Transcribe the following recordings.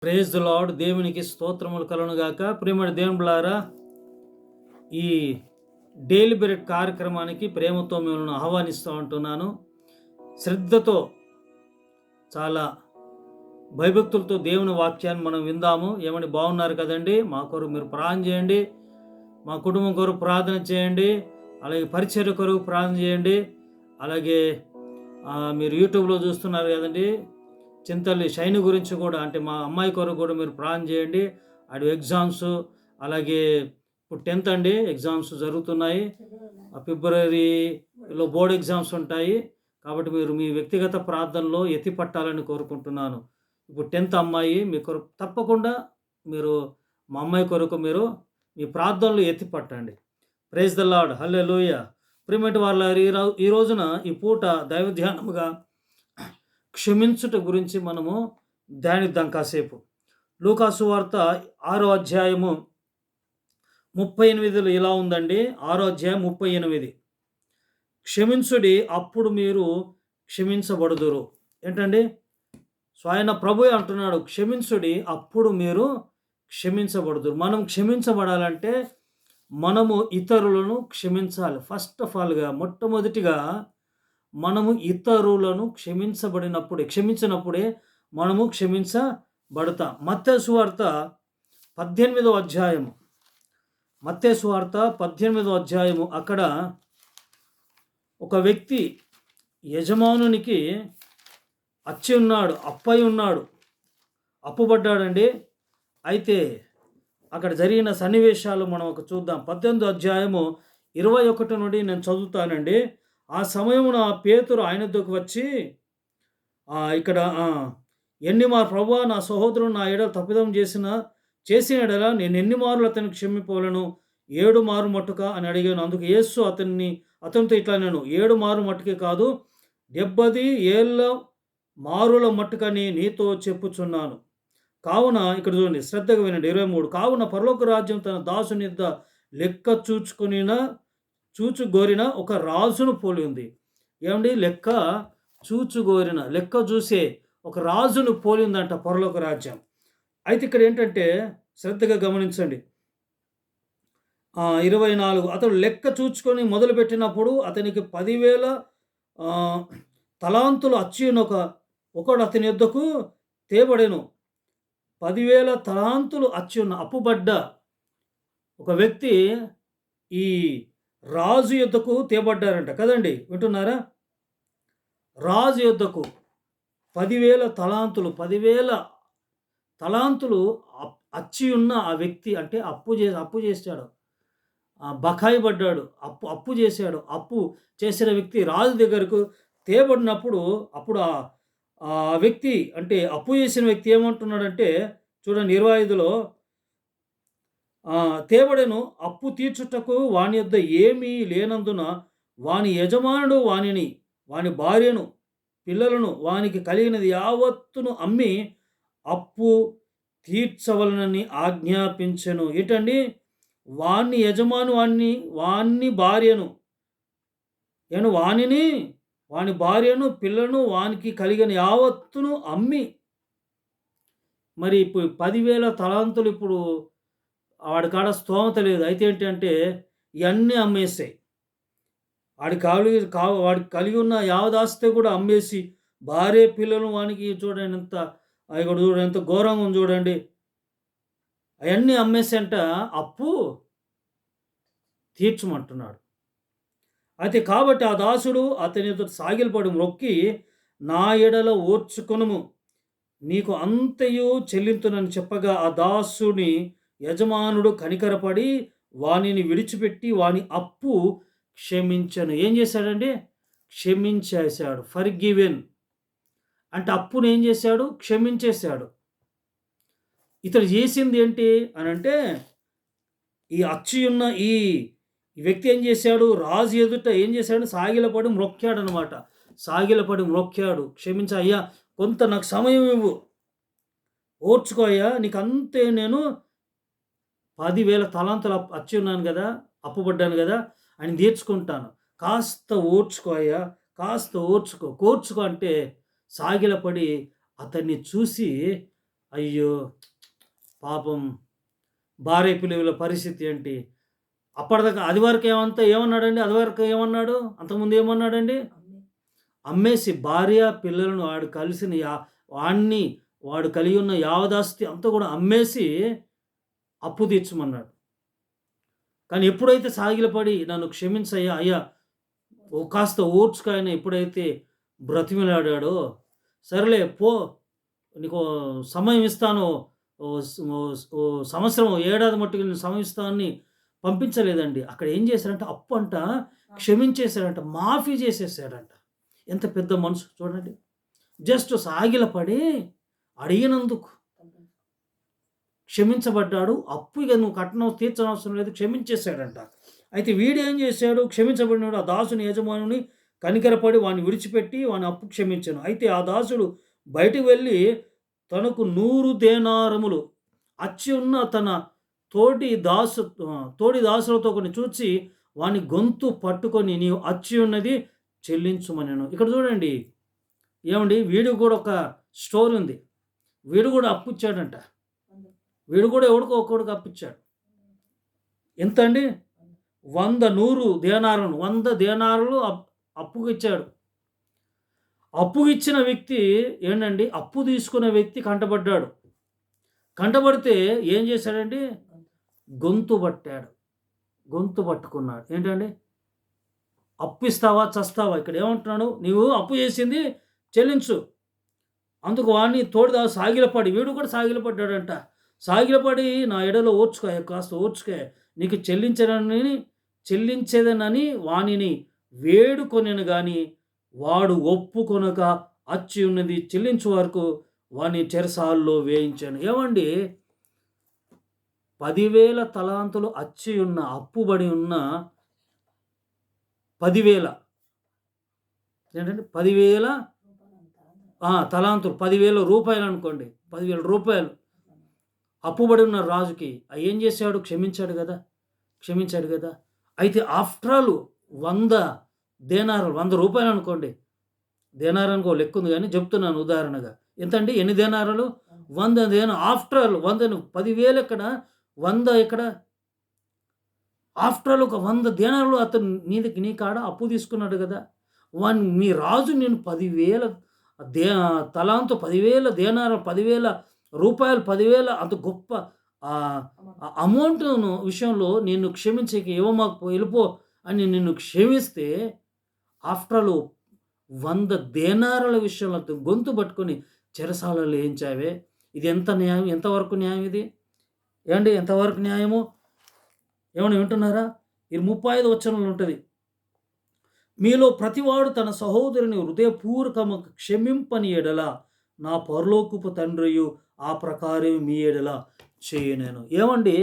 Praise the lord. దేవునికి స్తోత్రములు కలుగునుగాక. ప్రియమైన దేవుని బిడ్డలారా, ఈ డైలీ బ్రెడ్ కార్యక్రమానికి ప్రేమతో మిమ్మల్ని ఆహ్వానిస్తూ ఉంటున్నాను. శ్రద్ధతో, చాలా భయభక్తులతో దేవుని వాక్యాన్ని మనం విందాము. ఏమని బాగున్నారు కదండి? మా కొరకు మీరు ప్రార్థన చేయండి, మా కుటుంబం కొరకు ప్రార్థన చేయండి, అలాగే పరిచర్య కొరకు ప్రార్థన చేయండి. అలాగే మీరు యూట్యూబ్లో చూస్తున్నారు కదండి, చింతల్లి షైన్ గురించి కూడా, అంటే మా అమ్మాయి కొరకు కూడా మీరు ప్రార్థన చేయండి. అటు ఎగ్జామ్స్, అలాగే ఇప్పుడు 10th అండి, ఎగ్జామ్స్ జరుగుతున్నాయి. ఫిబ్రవరిలో బోర్డ్ ఎగ్జామ్స్ ఉంటాయి. కాబట్టి మీరు మీ వ్యక్తిగత ప్రార్థనలో ఎత్తి పట్టాలని కోరుకుంటున్నాను. ఇప్పుడు 10th అమ్మాయి, మీ కొరకు తప్పకుండా మీరు మా అమ్మాయి కొరకు మీరు మీ ప్రార్థనలు ఎత్తి పట్టండి. Praise the lord. హల్లెలూయా. ప్రియమైన వారలారా, ఈ రోజున ఈ పూట దైవ ధ్యానముగా క్షమించుట గురించి మనము ధ్యానిద్దాం కాసేపు. లూకాసు వార్త 6వ అధ్యాయము 38 ఇలా ఉందండి. 6వ అధ్యాయం 38. క్షమించుడి, అప్పుడు మీరు క్షమించబడుదురు. ఏంటండి? స్వయన ప్రభువే అంటున్నాడు, క్షమించుడి, అప్పుడు మీరు క్షమించబడుదురు. మనం క్షమించబడాలంటే మనము ఇతరులను క్షమించాలి. ఫస్ట్ ఆఫ్ ఆల్గా, మొట్టమొదటిగా మనము ఇతరులను క్షమించినప్పుడే మనము క్షమించబడతాం. మత్తయి సువార్త 18వ అధ్యాయము, మత్తయి సువార్త 18వ అధ్యాయము, అక్కడ ఒక వ్యక్తి యజమానునికి అప్పై ఉన్నాడు, అప్పుబడ్డాడండి. అయితే అక్కడ జరిగిన సన్నివేశాలు మనం చూద్దాం. 18వ అధ్యాయము 21 నుండి నేను చదువుతానండి. ఆ సమయమున పేతురు ఆయన వద్దకు వచ్చి, ఇక్కడ ఎన్ని మారు ప్రభువా, నా సహోదరుడు నా ఎడల తప్పిదం చేసిన ఎడల నేను ఎన్ని మారులు అతనికి క్షమిపోలను? 7 మారు మట్టుక అని అడిగాను. అందుకు యేసు అతనితో ఇట్లా, నేను 7 మారు మట్టుకే కాదు, 70 ఏళ్ళ మారుల మట్టుకని నీతో చెప్పుచున్నాను. కావున, ఇక్కడ చూడండి, శ్రద్ధగా వినండి. 23. కావున పరలోక రాజ్యం తన దాసుని యొద్ద లెక్క చూచుగోరిన ఒక రాజును పోలి ఉంది. ఏమండి? లెక్క చూసే ఒక రాజును పోలి ఉందంట పరలోక రాజ్యం. అయితే ఇక్కడ ఏంటంటే, శ్రద్ధగా గమనించండి. 24. అతడు లెక్క చూచుకొని మొదలుపెట్టినప్పుడు అతనికి 10,000 తలాంతులు అచ్చియున్న ఒకడు అతని యొద్దకు తేబడెను. 10,000 తలాంతులు అచ్చియున్న అప్పుబడ్డ ఒక వ్యక్తి ఈ రాజు యొద్దకు తేబడ్డారంట కదండి. వింటున్నారా? రాజు యొద్దకు 10,000 తలాంతులు అచ్చి ఉన్న ఆ వ్యక్తి, అంటే అప్పు చేశాడు, బకాయి పడ్డాడు, అప్పు చేశాడు. అప్పు చేసిన వ్యక్తి రాజు దగ్గరకు తేబడినప్పుడు, అప్పుడు ఆ వ్యక్తి, అంటే అప్పు చేసిన వ్యక్తి ఏమంటున్నాడంటే, చూడండి 25లో, తేబడెను. అప్పు తీర్చుటకు వాని యొద్ద ఏమీ లేనందున వాని యజమానుడు వాని భార్యను, పిల్లలను, వానికి కలిగినది యావత్తును అమ్మి అప్పు తీర్చవలనని ఆజ్ఞాపించెను. ఏంటండి? వాని యజమాను వాని భార్యను, వాని భార్యను, పిల్లను, వానికి కలిగిన యావత్తును అమ్మి, మరి ఇప్పుడు 10,000 తలాంతులు, ఇప్పుడు వాడి కాడ స్తోమత లేదు. అయితే ఏంటంటే ఇవన్నీ అమ్మేసాయి. వాడికి కలిగి ఉన్న యావదాస్తే కూడా అమ్మేసి, భార్య, పిల్లలు, వానికి చూడండి ఎంత ఘోరంగా ఉంది చూడండి. అవన్నీ అమ్మేసంట అప్పు తీర్చమంటున్నాడు. అయితే కాబట్టి ఆ దాసుడు అతనితో సాగిలపడి మ్రొక్కి, నా ఎడల ఓర్చుకొనుము, నీకు అంతయు చెల్లింతునని చెప్పగా, ఆ దాసుని యజమానుడు కనికరపడి వానిని విడిచిపెట్టి వాని అప్పు క్షమించను. ఏం చేశాడండి? క్షమించేశాడు. ఫర్గివెన్ అంటే అప్పును ఏం చేశాడు? క్షమించేశాడు. ఇతడు చేసింది ఏంటి అని అంటే, ఈ అచ్చి ఉన్న ఈ వ్యక్తి ఏం చేశాడు? రాజు ఎదుట ఏం చేశాడు? సాగిలపడి మ్రొక్కాడు అనమాట. క్షమించ అయ్యా, కొంత నాకు సమయం ఇవ్వు, ఓర్చుకో అయ్యా, నీకు అంతే, నేను 10,000 తలాంతులు అచ్చి ఉన్నాను కదా, అప్పుపడ్డాను కదా, అని తీర్చుకుంటాను, కాస్త ఓర్చుకో అయ్యా, కోర్చుకో అంటే సాగిలపడి అతన్ని చూసి అయ్యో పాపం భార్య పిల్లల పరిస్థితి ఏంటి? అప్పటిదాకా అది వరకు ఏమన్నాడండి? అది వరకు ఏమన్నాడు? అంతకుముందు ఏమన్నాడండి? అమ్మేసి భార్య పిల్లలను వాడు కలిసిన వాడిని వాడు కలిగి ఉన్న యావదాస్తి అంతా కూడా అమ్మేసి అప్పు తీర్చమన్నాడు. కానీ ఎప్పుడైతే సాగిలపడి నన్ను క్షమించయ్యా అయ్యా ఓ కాస్త ఓర్చుకో ఆయన ఎప్పుడైతే బ్రతిమిలాడాడో, సరేలే పో నీకు సమయం ఇస్తాను, ఓ సంవత్సరం ఏడాది మట్టుకు నేను సమయం ఇస్తానని పంపించలేదండి. అక్కడ ఏం చేశాడంటే అప్పు అంట క్షమించేశాడంట, మాఫీ చేసేసాడంట. ఎంత పెద్ద మనసు చూడండి. జస్ట్ సాగిలపడి అడిగినందుకు క్షమించబడ్డాడు. అప్పు ఇక నువ్వు కట్నం తీర్చనవసరం లేదు, క్షమించేశాడంట. అయితే వీడు ఏం చేశాడు? క్షమించబడినాడు ఆ దాసుని యజమానుని కనికరపడి వాడిని విడిచిపెట్టి వాని అప్పు క్షమించాను. అయితే ఆ దాసుడు బయటికి వెళ్ళి తనకు 100 దేనారములు అచ్చి ఉన్న తన తోడి దాసులతో కొన్ని చూచి వాని గొంతు పట్టుకొని నీవు అచ్చి ఉన్నది చెల్లించుమనెను. ఇక్కడ చూడండి ఏమండి, వీడికి కూడా ఒక స్టోరీ ఉంది. వీడు కూడా అప్పు ఇచ్చాడంట. వీడు కూడా ఎవడికో ఒక్కొక్కడికి అప్పిచ్చాడు. ఎంత అండి? 100 దేనారులు 100 దేనారులు అప్పుకి ఇచ్చాడు. అప్పు ఇచ్చిన వ్యక్తి ఏంటండి, అప్పు తీసుకున్న వ్యక్తి కంటపడ్డాడు. కంటపడితే ఏం చేశాడండి? గొంతు పట్టాడు, గొంతు పట్టుకున్నాడు. ఏంటండి? అప్పు ఇస్తావా చస్తావా? ఇక్కడ ఏమంటున్నాడు? నీవు అప్పు చేసింది చెల్లించు. అందుకు వాడిని తోడుదా సాగిలపడి వీడు కూడా సాగిలపడ్డాడంట. సాగిలపడి నా ఎడలో ఓర్చుకో, కాస్త ఓర్చుకో, నీకు చెల్లించేదనని వానిని వేడుకొనెను గాని వాడు ఒప్పుకొనక అచ్చి ఉన్నది చెల్లించు వరకు వాని చెరసాల్లో వేయించాను. ఏమండి, 10,000 తలాంతులు అచ్చి ఉన్న అప్పుబడి ఉన్న 10,000 ఏంటంటే 10,000 తలాంతులు 10,000 రూపాయలు అనుకోండి, 10,000 రూపాయలు అప్పుబడి ఉన్న రాజుకి ఏం చేశాడు? క్షమించాడు కదా. అయితే ఆఫ్టర్ ఆల్ 100 దేనారాలు 100 రూపాయలు అనుకోండి, దేనారానికి ఒక లెక్క ఉంది కానీ చెప్తున్నాను ఉదాహరణగా. ఎంతండి? ఎన్ని దేనారాలు? 100 దేనారాలు. ఆఫ్టర్ ఆల్ 100 10,000 ఎక్కడ, 100 ఎక్కడ? ఆఫ్టర్ ఆల్ ఒక 100 దేనారాలు అతను నీ కాడ అప్పు తీసుకున్నాడు కదా. మీ రాజు నేను 10,000 తలాంతు 10,000 దేనారాలు 10,000 రూపాయలు 10,000 అంత గొప్ప అమౌంట్ను విషయంలో నిన్ను క్షమించక ఇవ్వమాకు వెళ్ళిపో అని నిన్ను క్షమిస్తే ఆఫ్టర్ ఆల్ 100 దేనారాల విషయంలో గొంతు పట్టుకొని చెరసాలలో వేయించావే. ఇది ఎంత న్యాయం? ఎంతవరకు న్యాయం ఇది? ఏమండి, ఎంతవరకు న్యాయము? ఏమన్నా వింటున్నారా? ఇది 35 వచనంలో ఉంటుంది. మీలో ప్రతివాడు తన సహోదరుని హృదయపూర్వకము క్షమింపని ఎడల నా పరలోకపు తండ్రియు ఆ ప్రకారం మీ ఎడల చేయనేను. ఏమండి,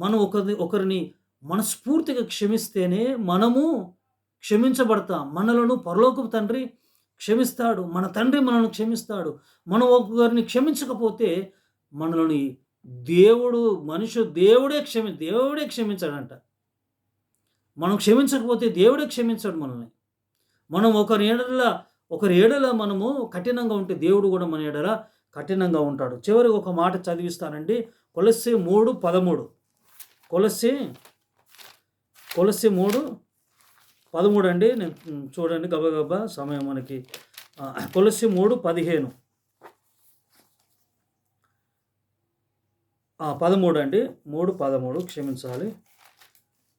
మనం ఒకరిని మనస్ఫూర్తిగా క్షమిస్తేనే మనము క్షమించబడతాం. మనలను పరలోకపు తండ్రి క్షమిస్తాడు, మన తండ్రి మనల్ని క్షమిస్తాడు. మనం ఒకరిని క్షమించకపోతే మనల్ని దేవుడే క్షమించాడంట. మనం క్షమించకపోతే దేవుడే క్షమించాడు మనల్ని. మనం ఒకరి ఏడల మనము కఠినంగా ఉంటే దేవుడు కూడా మన ఏడల కఠినంగా ఉంటాడు. చివరికి ఒక మాట చదివిస్తానండి. కొలస్సీ 3:13. కొలస్సీ 3:13 అండి. నేను చూడండి గబగబా సమయం మనకి. కొలస్సీ 3:15 13 అండి. 3:13 క్షమించాలి.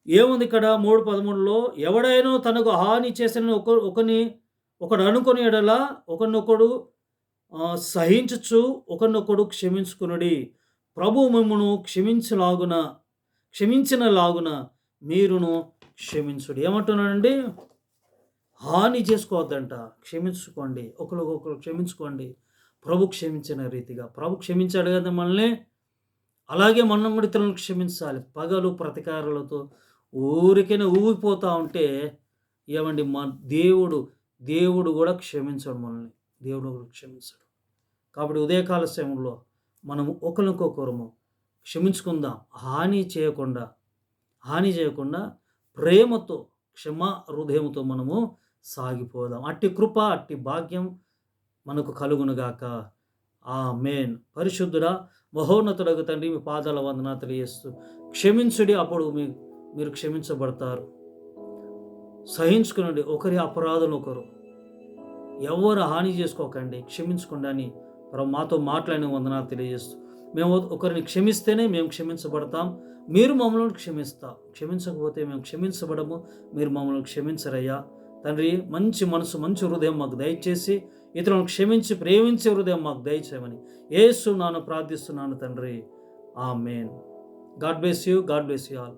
ఏముంది ఇక్కడ 3:13లో? ఎవడైనా తనకు హాని చేసిన ఒకడు అనుకుని ఎడల ఒకరినొకడు సహించుచు ఒకరినొకడు క్షమించుకునుడి. ప్రభు మిమ్మును క్షమించినలాగున మీరును క్షమించుడి. ఏమంటున్నాడండి? హాని చేసుకోవద్దంట, క్షమించుకోండి, ఒకరికొకరు క్షమించుకోండి. ప్రభు క్షమించిన రీతిగా ప్రభు క్షమించాడు కదా మనల్ని, అలాగే మనం కూడా ఇతరులను క్షమించాలి. పగలు ప్రతీకారాలతో ఊరికైనా ఊగిపోతూ ఉంటే ఏమండి, దేవుడు కూడా క్షమించడు మనల్ని. దేవుడు కూడా క్షమించడు. కాబట్టి ఉదయకాల సమయంలో మనము ఒకరికొకరము క్షమించుకుందాం. హాని చేయకుండా ప్రేమతో క్షమా హృదయంతో మనము సాగిపోదాం. అట్టి కృప, అట్టి భాగ్యం మనకు కలుగునుగాక. ఆమేన్. పరిశుద్ధుడా మహోన్నతుడగు తండ్రి, మీ పాదాల వందనాలు తెలియజేస్తూ క్షమించుడి, అప్పుడు మీరు క్షమించబడతారు. సహించుకునండి ఒకరి అపరాధులు ఒకరు, ఎవరు హాని చేసుకోకండి, క్షమించుకోండి అని మాతో మాట్లాడిన వందనాలు తెలియజేస్తూ, మేము ఒకరిని క్షమిస్తేనే మేము క్షమించబడతాం. మీరు మమ్మల్ని క్షమించకపోతే మేము క్షమించబడము. మీరు మమ్మల్ని క్షమించరయ్యా తండ్రి. మంచి మనసు, మంచి హృదయం మాకు దయచేసి ఇతరులను క్షమించి ప్రేమించే హృదయం మాకు దయచేయమని యేసు నామమున ప్రార్థిస్తున్నాను తండ్రి. Amen. God bless you. God bless you all.